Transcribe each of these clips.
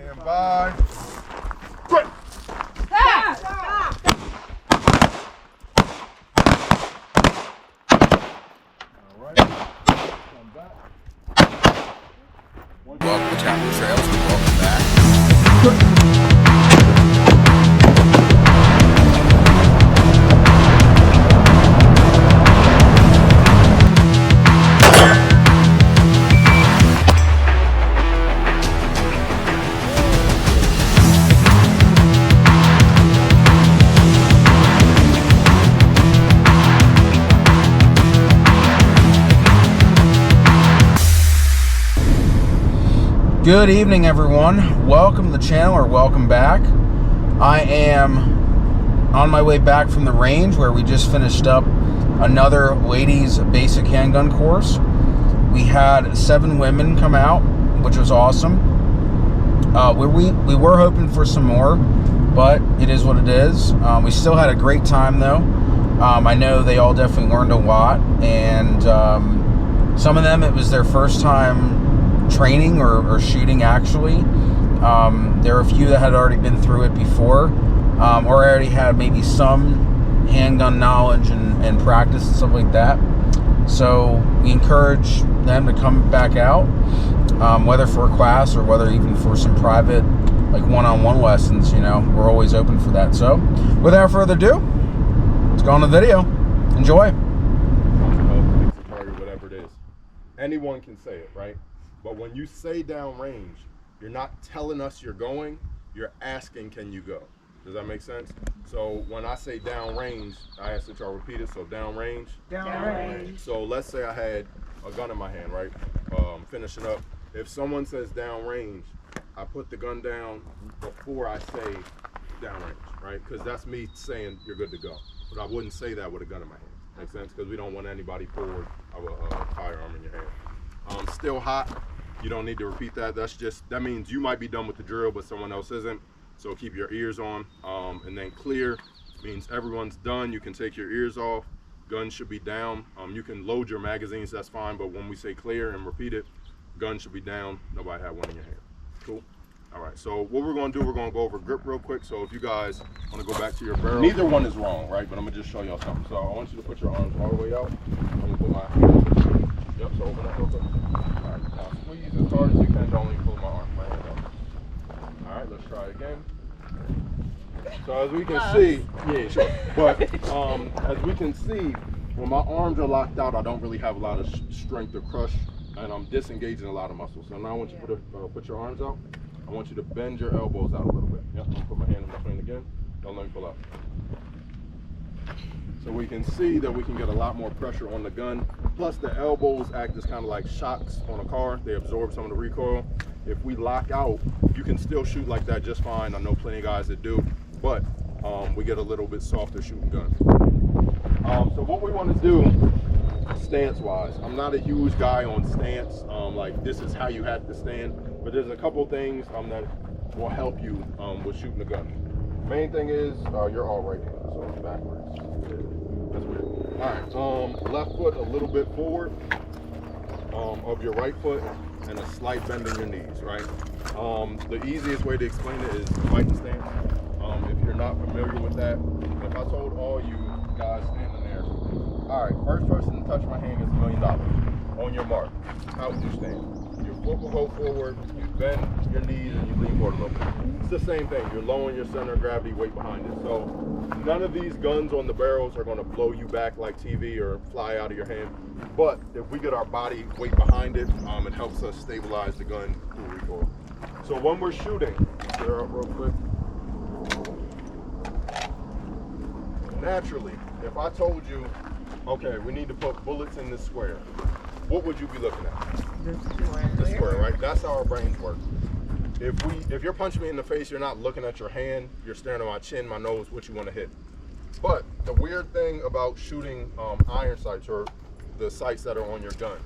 Stand by. Quick! Stop! All right. Come back. Welcome to Chapel Trails and welcome back. Good evening, everyone. Welcome to the channel, or welcome back. I am on my way back from the range where we just finished up another ladies basic handgun course. We had 7 women come out, which was awesome. We were hoping for some more, but it is what it is. We still had a great time though. I know they all definitely learned a lot, and some of them, it was their first time training or shooting actually. There are a few that had already been through it before, or already had maybe some handgun knowledge and practice and stuff like that. So we encourage them to come back out, whether for a class or whether even for some private, like one-on-one lessons. You know, we're always open for that. So without further ado, let's go on the video. Enjoy. Whatever it is, anyone can say it, right? But when you say downrange, you're not telling us you're going, you're asking, can you go? Does that make sense? So when I say downrange, I ask that y'all repeat it. So downrange. Downrange. So let's say I had a gun in my hand, right? Finishing up. If someone says downrange, I put the gun down before I say downrange, right? Because that's me saying you're good to go. But I wouldn't say that with a gun in my hand. Make sense? Because we don't want anybody forward of a firearm in your hand. Still hot, you don't need to repeat that. That means you might be done with the drill, but someone else isn't. So keep your ears on. And then clear means everyone's done. You can take your ears off. Gun should be down. You can load your magazines, that's fine. But when we say clear and repeat it, gun should be down. Nobody had one in your hand. Cool. All right, so what we're gonna do, we're gonna go over grip real quick. So if you guys wanna go back to your barrel. Neither one is wrong, right? But I'm gonna just show y'all something. So I want you to put your arms all the way out. I'm gonna put my hand. Yep, so open up real quick. All right, now squeeze as hard as you can. Don't leave my hand up. All right, let's try it again. So as we can see, yeah, sure. But as we can see, when my arms are locked out, I don't really have a lot of strength or crush, and I'm disengaging a lot of muscles. So now I want you to put your arms out. I want you to bend your elbows out a little bit. Yep, I'm gonna put my hand in between again. Don't let me pull up. So we can see that we can get a lot more pressure on the gun. Plus the elbows act as kind of like shocks on a car. They absorb some of the recoil. If we lock out, you can still shoot like that just fine. I know plenty of guys that do, but we get a little bit softer shooting gun. So what we want to do, stance-wise, I'm not a huge guy on stance, like this is how you have to stand, but there's a couple things that will help you with shooting the gun. Main thing is you're all right hand, so it's backwards. That's weird. All right, left foot a little bit forward of your right foot, and a slight bend in your knees, right? The easiest way to explain it is fighting stance. If you're not familiar with that, if I told all you guys standing there, all right, first person to touch my hand gets $1 million. On your mark, how would you stand? Your foot will go forward, you bend your knees, and you lean forward a little bit. It's the same thing. You're lowering your center of gravity, weight behind it. So none of these guns on the barrels are going to blow you back like TV or fly out of your hand. But if we get our body weight behind it, it helps us stabilize the gun through recoil. So when we're shooting, clear up real quick. Naturally, if I told you, okay, we need to put bullets in this square, what would you be looking at? The square, right? That's how our brains work. If you're punching me in the face, you're not looking at your hand, you're staring at my chin, my nose, what you want to hit. But the weird thing about shooting iron sights, or the sights that are on your gun,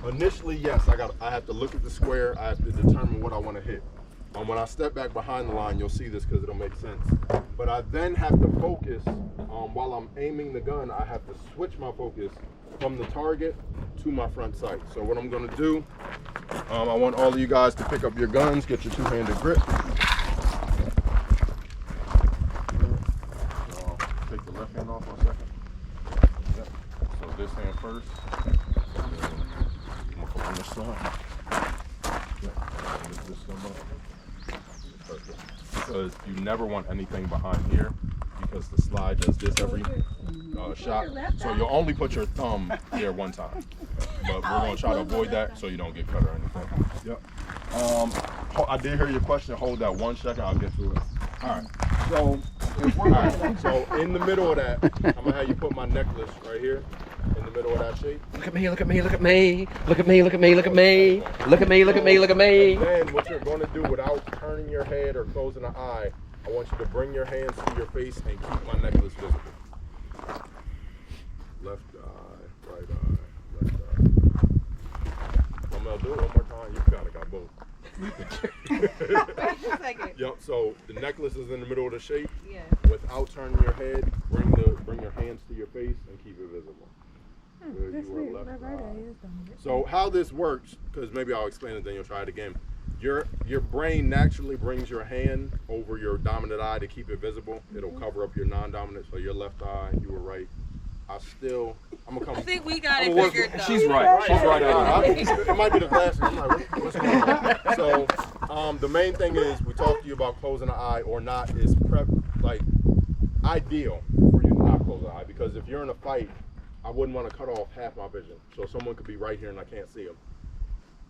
initially, yes, I have to look at the square, I have to determine what I want to hit. When I step back behind the line, you'll see this because it'll make sense. But I then have to focus, while I'm aiming the gun, I have to switch my focus from the target to my front sight. So what I'm gonna do, I want all of you guys to pick up your guns, get your two-handed grip. So take the left hand off for a second. Yep. So this hand first. I'm gonna put on this side. Yep. This one up. Perfect. Because you never want anything behind here, because the slide does this every shot. So you'll only put your thumb there one time. But we're gonna try to avoid that so you don't get cut or anything. Yep. I did hear your question. Hold that 1 second. I'll get to it. All right. So if we're so in the middle of that, I'm gonna have you put my necklace right here in the middle of that shape. Look at me, look at me, look at me. Look at me, look at me, look at me. Look at me, look at me, look at me. And then what you're gonna do without turning your head or closing an eye, I want you to bring your hands to your face and keep my necklace visible. Left eye, right eye, left eye. I'm gonna do it one more time. You got both. Yep. So the necklace is in the middle of the shape. Yeah. Without turning your head, bring your hands to your face and keep it visible. Good, you were left eye. So how this works, because maybe I'll explain it, then you'll try it again. Your brain naturally brings your hand over your dominant eye to keep it visible. It'll cover up your non-dominant, so your left eye, you were right. I'm gonna come. I think we got it figured though. She's right. She's right. It might be the glasses. I'm like, what's going on? So the main thing is, we talked to you about closing an eye or not is ideal for you to not close an eye, because if you're in a fight, I wouldn't want to cut off half my vision. So someone could be right here and I can't see them.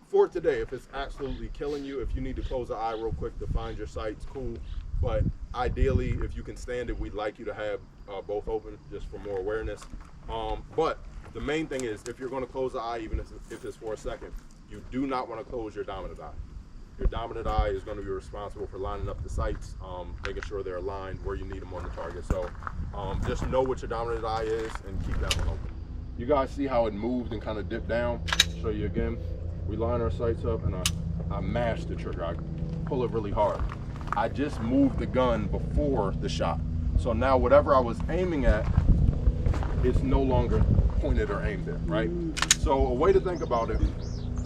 For today, if it's absolutely killing you, if you need to close the eye real quick to find your sights, cool. But ideally, if you can stand it, we'd like you to have both open just for more awareness. But the main thing is, if you're going to close the eye, even if it's for a second, you do not want to close your dominant eye. Your dominant eye is going to be responsible for lining up the sights, making sure they're aligned where you need them on the target. So just know what your dominant eye is and keep that one open. You guys see how it moved and kind of dipped down? I'll show you again. We line our sights up and I mash the trigger. I pull it really hard. I just moved the gun before the shot. So now whatever I was aiming at, it's no longer pointed or aimed at, right? So a way to think about it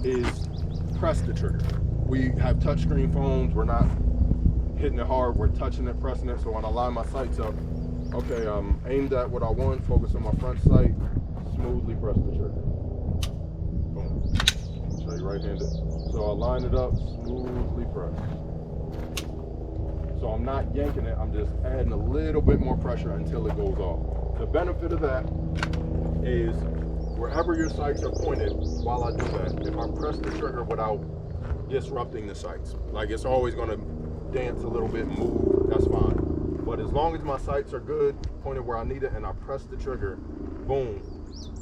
is press the trigger. We have touchscreen phones. We're not hitting it hard. We're touching it, pressing it. So when I line my sights up, okay, I'm aimed at what I want, focus on my front sight, smoothly press the trigger. Boom. Show you right-handed. So I line it up, smoothly press. So I'm not yanking it, I'm just adding a little bit more pressure until it goes off. The benefit of that is wherever your sights are pointed, while I do that, if I press the trigger without disrupting the sights, like it's always gonna dance a little bit, move, that's fine. But as long as my sights are good, pointed where I need it, and I press the trigger, boom,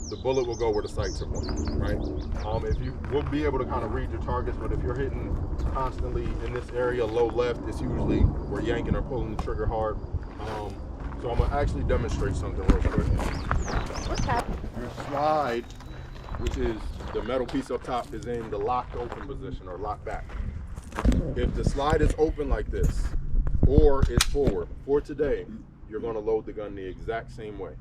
the bullet will go where the sights are pointed, right? If you will be able to kind of read your targets, but if you're hitting constantly in this area, low left, it's usually we're yanking or pulling the trigger hard. So I'm gonna actually demonstrate something real quick. What's happening? Your slide, which is the metal piece up top, is in the locked open position or locked back. If the slide is open like this, or it's forward, for today, you're gonna load the gun the exact same way.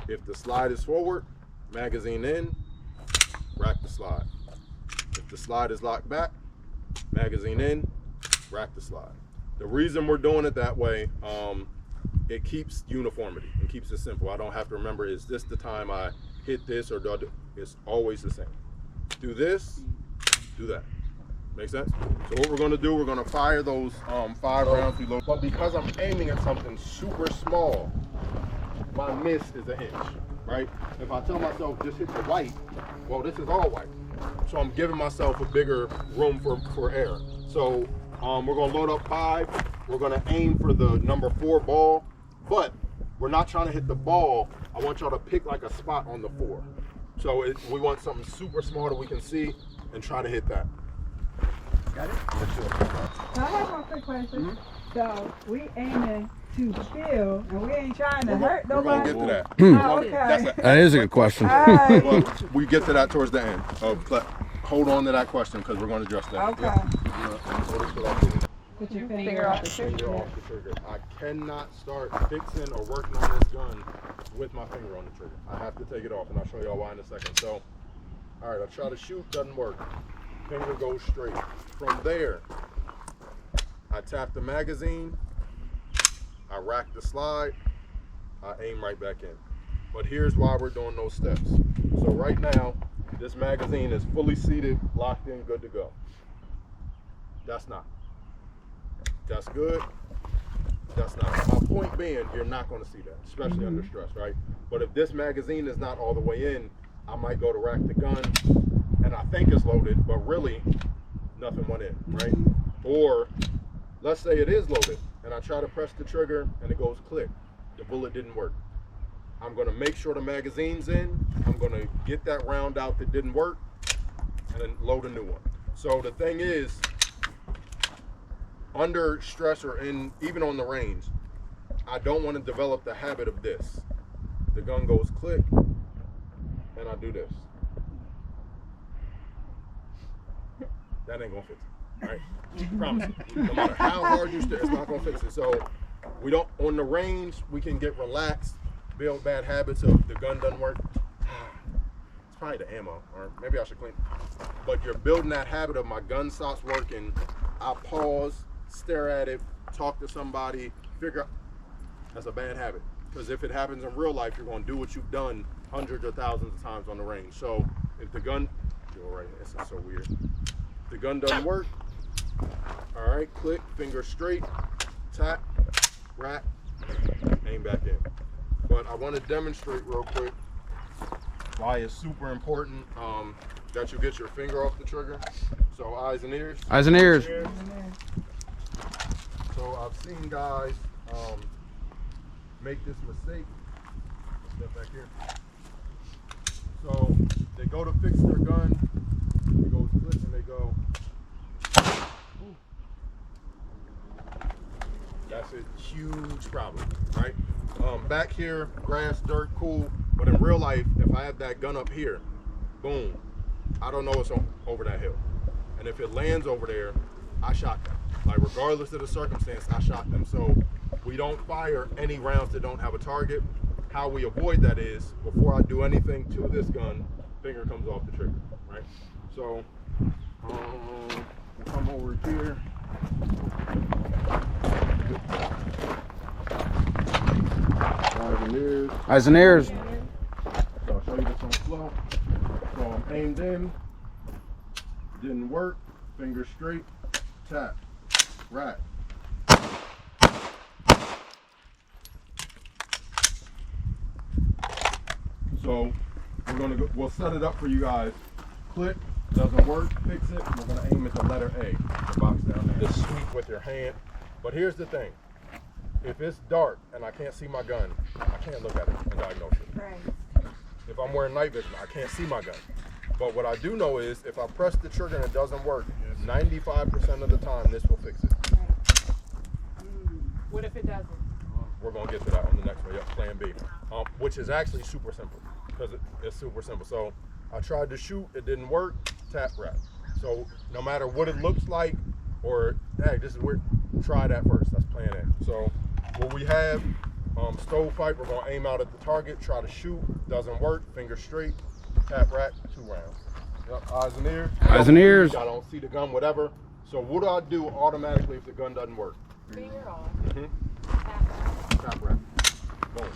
If the slide is forward, magazine in, rack the slide. If the slide is locked back, magazine in, rack the slide. The reason we're doing it that way, it keeps uniformity and keeps it simple. I don't have to remember, is this the time I hit this or do I do? It's always the same. Do this, do that. Make sense? So what we're gonna do, we're gonna fire those 5 rounds we load. But because I'm aiming at something super small, my miss is a inch, right? If I tell myself just hit the white, well, this is all white. So I'm giving myself a bigger room for error. So we're gonna load up 5. We're gonna aim for the number 4 ball, but we're not trying to hit the ball. I want y'all to pick like a spot on the 4. So we want something super small that we can see and try to hit that. Got it? I have one quick question. So we aiming to kill, and we ain't trying to hurt We're gonna nobody. get to that. Oh, okay. That is a good question. All right. Well, we get to that towards the end. Hold on to that question because we're going to address that. Okay. Put your Finger finger off the trigger. Finger off the trigger. I cannot start fixing or working on this gun with my finger on the trigger. I have to take it off, and I'll show y'all why in a second. So, all right, I try to shoot, doesn't work. Finger goes straight. From there, I tap the magazine, I rack the slide, I aim right back in. But here's why we're doing those steps. So right now, this magazine is fully seated, locked in, good to go. That's not. That's good. That's not. My point being, you're not going to see that, especially under stress, right? But if this magazine is not all the way in, I might go to rack the gun, and I think it's loaded, but really, nothing went in, right? Or let's say it is loaded, and I try to press the trigger, and it goes click. The bullet didn't work. I'm going to make sure the magazine's in. I'm going to get that round out that didn't work, and then load a new one. So the thing is, under stress or even on the range, I don't want to develop the habit of this. The gun goes click, and I do this. That ain't gonna fix it, right? Promise you. No matter how hard you stare, it's not gonna fix it. So we don't, on the range, we can get relaxed, build bad habits of the gun doesn't work. It's probably the ammo, or maybe I should clean it. But you're building that habit of my gun stops working, I pause, stare at it, talk to somebody, figure out. That's a bad habit. Because if it happens in real life, you're going to do what you've done hundreds or thousands of times on the range. So if the gun, you're right, this is so weird. If the gun doesn't work, all right, click, finger straight, tap, rack, aim back in. But I want to demonstrate real quick why it's super important that you get your finger off the trigger. So eyes and ears. Eyes and ears. So I've seen guys make this mistake. Step back here. So they go to fix their gun, it goes click and they go. Ooh. That's a huge problem, right? Back here, grass, dirt, cool. But in real life, if I have that gun up here, boom, I don't know it's over that hill. And if it lands over there, I shot them. Like regardless of the circumstance, I shot them. So we don't fire any rounds that don't have a target. How we avoid that is, before I do anything to this gun, finger comes off the trigger, right? So, come over here. Eyes and ears. Eyes and ears. So I'll show you this on slow. So I'm aimed in, didn't work, finger straight, tap, rack. So we'll set it up for you guys. Click, doesn't work, fix it. We're gonna aim at the letter A, the box down there. Just sweep with your hand. But here's the thing. If it's dark and I can't see my gun, I can't look at it and diagnose it. Right. If I'm wearing night vision, I can't see my gun. But what I do know is if I press the trigger and it doesn't work, 95% of the time this will fix it. What if it doesn't? We're gonna get to that on the next one, yep, plan B. Which is actually super simple, because it's super simple. So I tried to shoot, it didn't work, tap rack. So no matter what it looks like, or hey, this is weird, try that first, that's plan A. So what we have, stove fight, we're gonna aim out at the target, try to shoot, doesn't work, finger straight, tap rack, 2 rounds. Yep, eyes and ears. Eyes and ears. I don't see the gun, whatever. So what do I do automatically if the gun doesn't work? Finger off. Tap rack. Boom.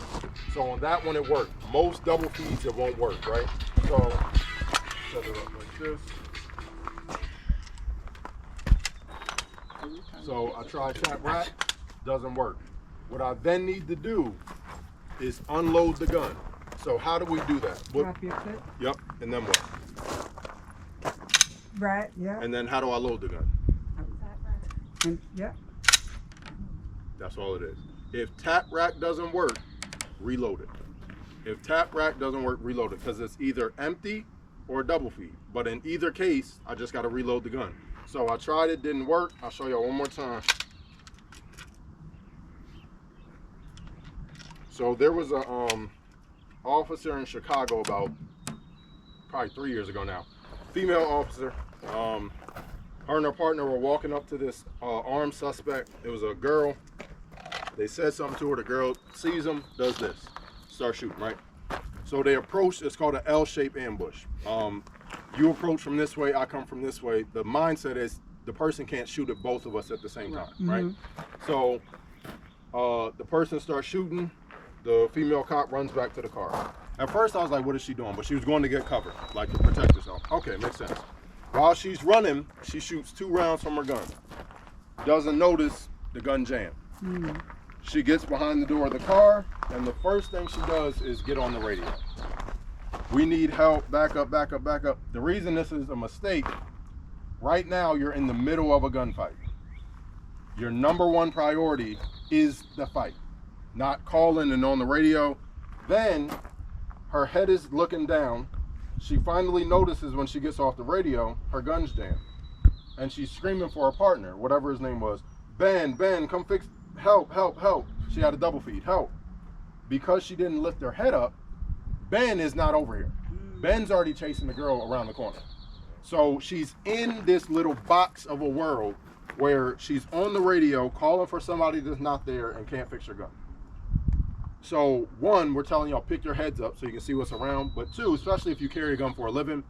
So on that one it worked. Most double feeds it won't work, right? So set it up like this. So I try tap rack, doesn't work. What I then need to do is unload the gun. So how do we do that? Drop your foot. Yep, and then what? Right, yeah. And then how do I load the gun? And, yeah. That's all it is. If tap rack doesn't work, reload it. If tap rack doesn't work, reload it, because it's either empty or double feed. But in either case, I just got to reload the gun. So I tried it, didn't work. I'll show y'all one more time. So there was a officer in Chicago about probably 3 years ago now. Female officer. Her and her partner were walking up to this armed suspect. It was a girl. They said something to her. The girl sees them, does this, start shooting, right? So they approach. It's called an L-shaped ambush. You approach from this way, I come from this way. The mindset is the person can't shoot at both of us at the same time, right? So the person starts shooting. The female cop runs back to the car. At first I was like, what is she doing? But she was going to get cover, like to protect herself. Okay, makes sense. While she's running, she shoots 2 rounds from her gun. Doesn't notice the gun jam. She gets behind the door of the car, and the first thing she does is get on the radio. We need help, back up, back up, back up. The reason this is a mistake, right now you're in the middle of a gunfight. Your number one priority is the fight, not calling and on the radio. Then her head is looking down. She finally notices when she gets off the radio, her gun's jammed. And she's screaming for her partner, whatever his name was. Ben, come fix, help, help, help. She had a double feed, help. Because she didn't lift her head up, Ben is not over here. Ben's already chasing the girl around the corner. So she's in this little box of a world where she's on the radio calling for somebody that's not there and can't fix her gun. So 1, we're telling y'all pick your heads up so you can see what's around. But 2, especially if you carry a gun for a living,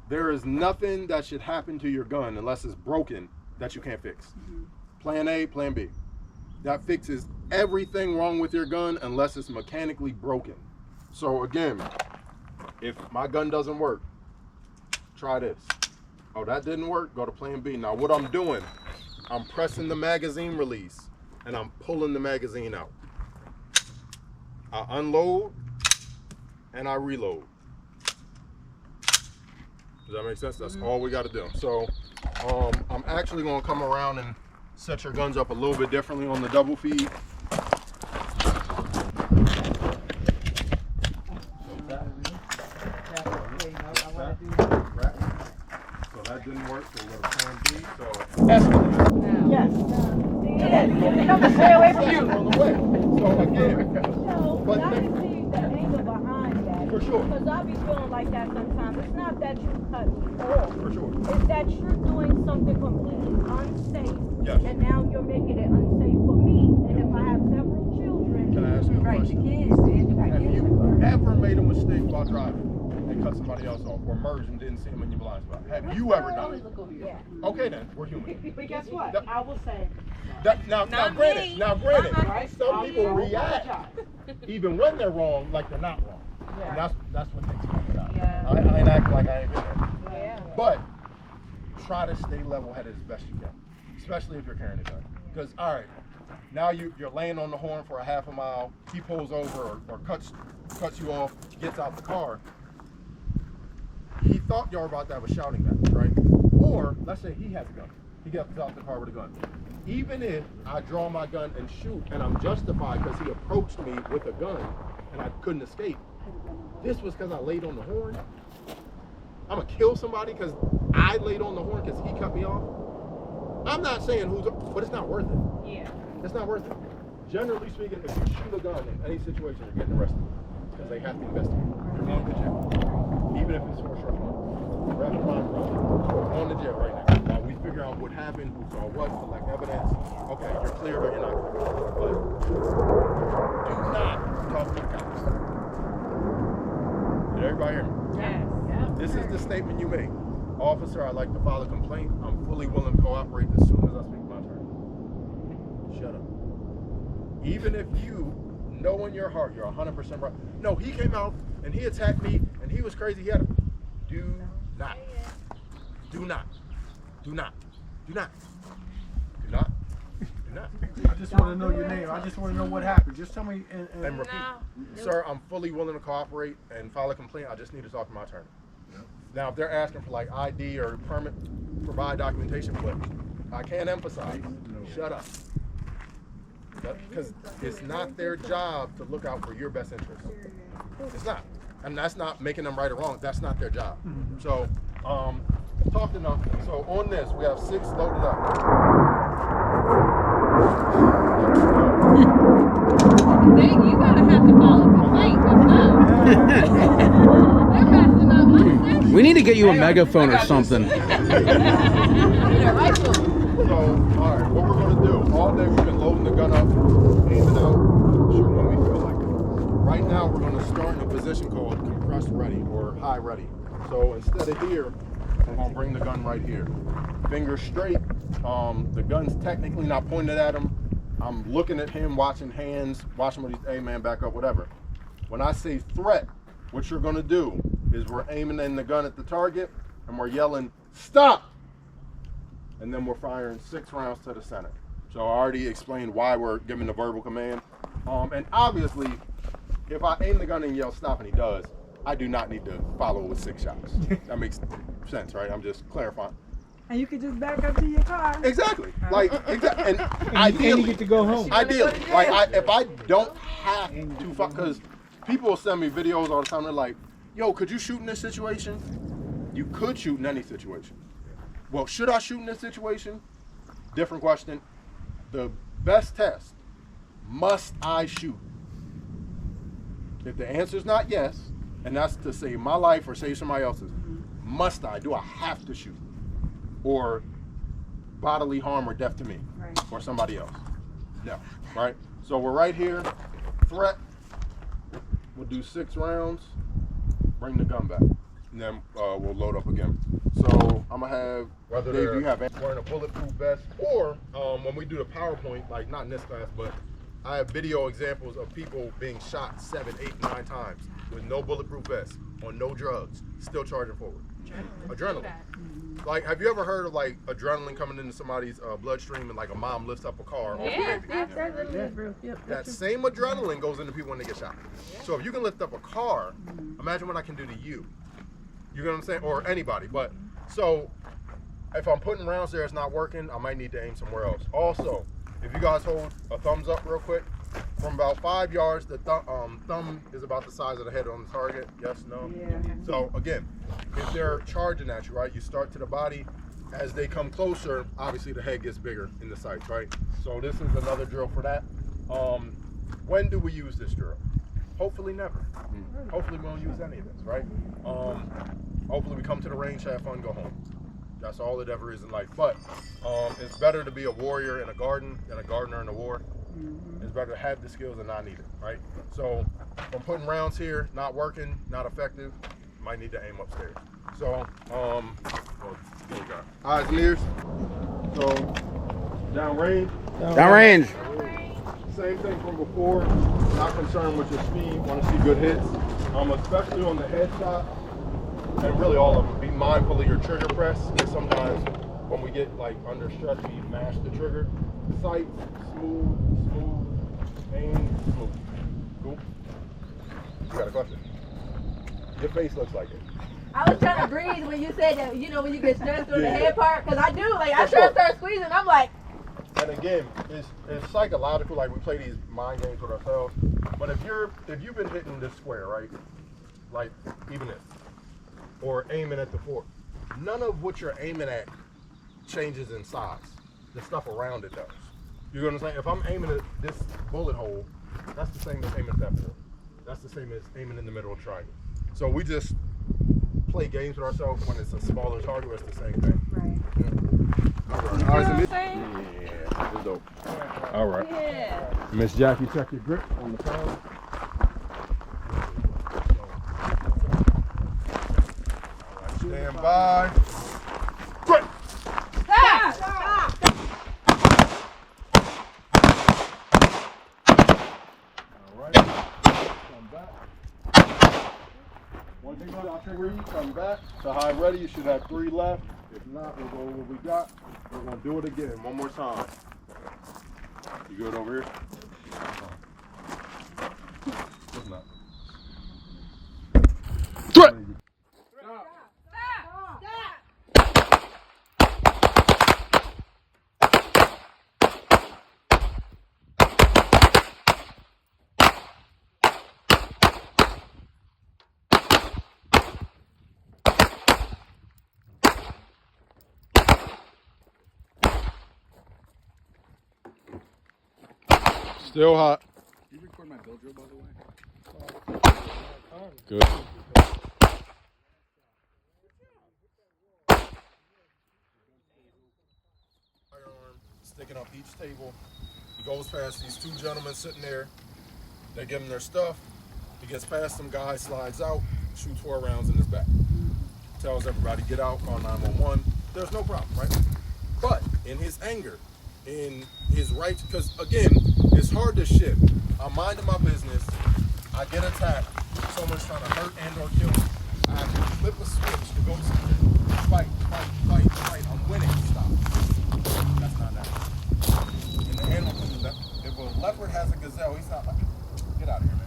there is nothing that should happen to your gun unless it's broken that you can't fix. Plan A, plan B. That fixes everything wrong with your gun unless it's mechanically broken. So again, if my gun doesn't work, try this. Oh, that didn't work? Go to plan B. Now what I'm doing, I'm pressing the magazine release and I'm pulling the magazine out. I unload and I reload. Does that make sense? That's all we got to do. So I'm actually going to come around and set your guns up a little bit differently on the double feed. So that didn't work, so we'll go to plan B. So Yes. Stay away from you. on the way. So again, But I can see the anger behind that. For sure. Because I be feeling like that sometimes. It's not that you cut me off. For sure. It's that you're doing something completely unsafe. Yes. And now you're making it unsafe for me. And if I have several children. Can I ask you a question? Have you ever made a mistake while driving and cut somebody else off, or merged and didn't see them in your blind spot? Have you ever done it? Yeah. Okay then, we're human. But guess what? That- I will say, Now granted, some people react even when they're wrong, like they're not wrong. And that's what takes me out. Yeah. I ain't acting like I ain't been there. yeah. But try to stay level-headed as best you can, especially if you're carrying a gun. Because all right, now you're laying on the horn for a half a mile. He pulls over or cuts you off, gets out the car. He thought y'all about that was shouting at him, right? Or let's say he has a gun. He gets out the car with a gun. Even if I draw my gun and shoot, and I'm justified because he approached me with a gun and I couldn't escape, this was because I laid on the horn. I'm gonna kill somebody because I laid on the horn because he cut me off. I'm not saying but it's not worth it. Yeah. It's not worth it. Generally speaking, if you shoot a gun in any situation, you're getting arrested because they have to investigate. You're going to jail, even if it's for a short time. Rapid fire run. You're on the jail right now. While we figure out what happened, who saw what, collect evidence. Okay, you're cleared or you're not cleared. But do not talk to the cops. Did everybody hear me? Yes. This is the statement you make. Officer, I'd like to file a complaint. I'm fully willing to cooperate as soon as I speak my turn. Shut up. Even if you know in your heart you're 100% right. No, he came out and he attacked me and he was crazy. He had a... Do not. Do not. Do not. Do not. Do not. Do not. I just want to know your name. I just want to know what happened. Just tell me. And repeat. Sir, I'm fully willing to cooperate and file a complaint. I just need to talk to my attorney. Now, if they're asking for like ID or permit, provide documentation, but I can't emphasize, shut up. Because it's not their job to look out for your best interest. It's not. And that's not making them right or wrong. That's not their job. So, talked enough. So on this, we have 6 loaded up. Dang, you gotta have to file a complaint with them. They're messing up my session. We need to get you a megaphone or something. Yeah, rifle. So, all right, what we're gonna do? All day we've been loading the gun up, aiming out, shooting when we feel like it. Right now we're gonna start in a position called compressed ready or high ready. So instead of here, I'm gonna bring the gun right here. Fingers straight. The gun's technically not pointed at him. I'm looking at him, watching hands, watching what he's, hey man, back up, whatever. When I say threat, what you're gonna do is we're aiming in the gun at the target and we're yelling, stop! And then we're firing 6 rounds to the center. So I already explained why we're giving the verbal command. And obviously, if I aim the gun and yell stop and he does, I do not need to follow with 6 shots. That makes sense, right? I'm just clarifying. And you could just back up to your car. Exactly. Like, and ideally, and you get to go home. Ideally, like if I don't have to fuck, because people will send me videos all the time. They're like, yo, could you shoot in this situation? You could shoot in any situation. Well, should I shoot in this situation? Different question. The best test, must I shoot? If the answer is not yes, and that's to save my life or save somebody else's, must I? Do I have to shoot? Or bodily harm or death to me or somebody else? No, right? So we're right here, threat. We'll do 6 rounds, bring the gun back, and then we'll load up again. So I'm gonna have, whether Dave, you have wearing a bulletproof vest, or when we do the PowerPoint, like not in this class, but I have video examples of people being shot 7, 8, 9 times with no bulletproof vest, on no drugs, still charging forward. Adrenaline. Like, have you ever heard of like adrenaline coming into somebody's bloodstream and like a mom lifts up a car off a baby? That same adrenaline goes into people when they get shot. So if you can lift up a car, imagine what I can do to you. You know what I'm saying? Or anybody. But so if I'm putting rounds there, it's not working, I might need to aim somewhere else. Also, if you guys hold a thumbs up real quick, from about 5 yards, the thumb is about the size of the head on the target. Yes, no? Yeah. So again, if they're charging at you, right, you start to the body. As they come closer, obviously the head gets bigger in the sights, right? So this is another drill for that. When do we use this drill? Hopefully never. Hopefully we don't use any of this, right? Hopefully we come to the range, have fun, go home. That's all it ever is in life. But it's better to be a warrior in a garden than a gardener in a war. It's better to have the skills and not need it, right? So if I'm putting rounds here, not working, not effective, might need to aim upstairs. So, eyes and ears. So, down range. Downrange. Same thing from before. Not concerned with your speed. Want to see good hits. Especially on the headshot, and really all of them. Be mindful of your trigger press. Because sometimes when we get like under stress, we mash the trigger. Sight, smooth, aim, smooth. Cool. You got a question? Your face looks like it. I was trying to breathe when you said that, you know, when you get stressed on the head part, because I do, like, I try to start squeezing, I'm like. And again, it's psychological, like we play these mind games with ourselves. But if you've been hitting this square, right, like even this, or aiming at the fork, none of what you're aiming at changes in size. The stuff around it does. You know what I'm saying? If I'm aiming at this bullet hole, that's the same as aiming at that fork. That's the same as aiming in the middle of a triangle. So we just play games with ourselves when it's a smaller target, it's the same thing. Right. Yeah. All right. You know what I'm saying? Yeah, it's dope. All right. Yeah. Miss Jackie, check your grip on the phone. All right, stand by. Grip. Stop! All right. Come back. Once you got 3, come back to high ready. You should have 3 left. If not, we'll go over what we got. We're going to do it again one more time. You good over here? What's not? Threat. Still hot. You record my bill drill, by the way? Good. picking up each table. He goes past these two gentlemen sitting there. They give him their stuff. He gets past some guy, slides out, shoots 4 rounds in his back. Tells everybody, get out, call 911. There's no problem, right? But in his anger, in his right, because again, it's hard to shift. I'm minding my business. I get attacked. Someone's trying to hurt and or kill me. I have to flip a switch to go to fight. I'm winning. Stop. That's not that. And the animal can do that. If a leopard has a gazelle, he's not like, get out of here,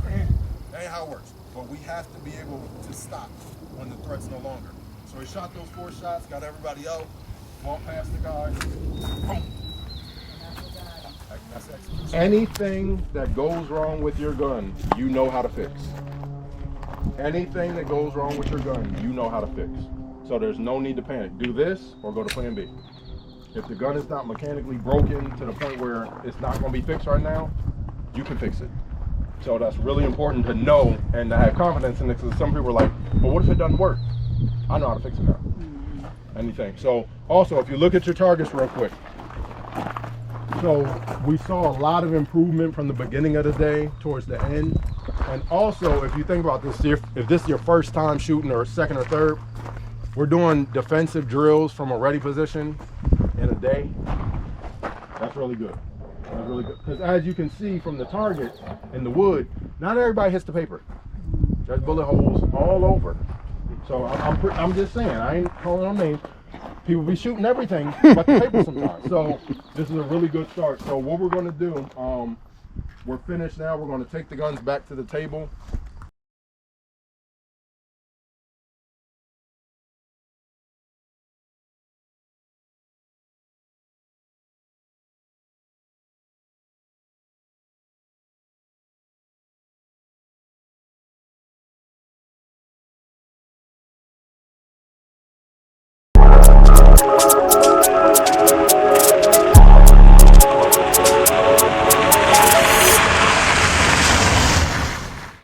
man. That ain't how it works. But we have to be able to stop when the threat's no longer. So he shot those 4 shots, got everybody out, walked past the guy. Boom. That's execution. Anything that goes wrong with your gun, you know how to fix. Anything that goes wrong with your gun, you know how to fix. So there's no need to panic. Do this or go to plan B. If the gun is not mechanically broken to the point where it's not going to be fixed right now, you can fix it. So that's really important to know and to have confidence in it, because some people are like, well, what if it doesn't work? I know how to fix it now. Anything. So also, if you look at your targets real quick. So we saw a lot of improvement from the beginning of the day towards the end. And also, if you think about this, if this is your first time shooting or second or third, we're doing defensive drills from a ready position in a day. That's really good. That's really good. Because as you can see from the target in the wood, not everybody hits the paper. There's bullet holes all over. So I'm just saying, I ain't calling on names. People be shooting everything but the paper sometimes. So this is a really good start. So what we're going to do, we're finished now. We're going to take the guns back to the table.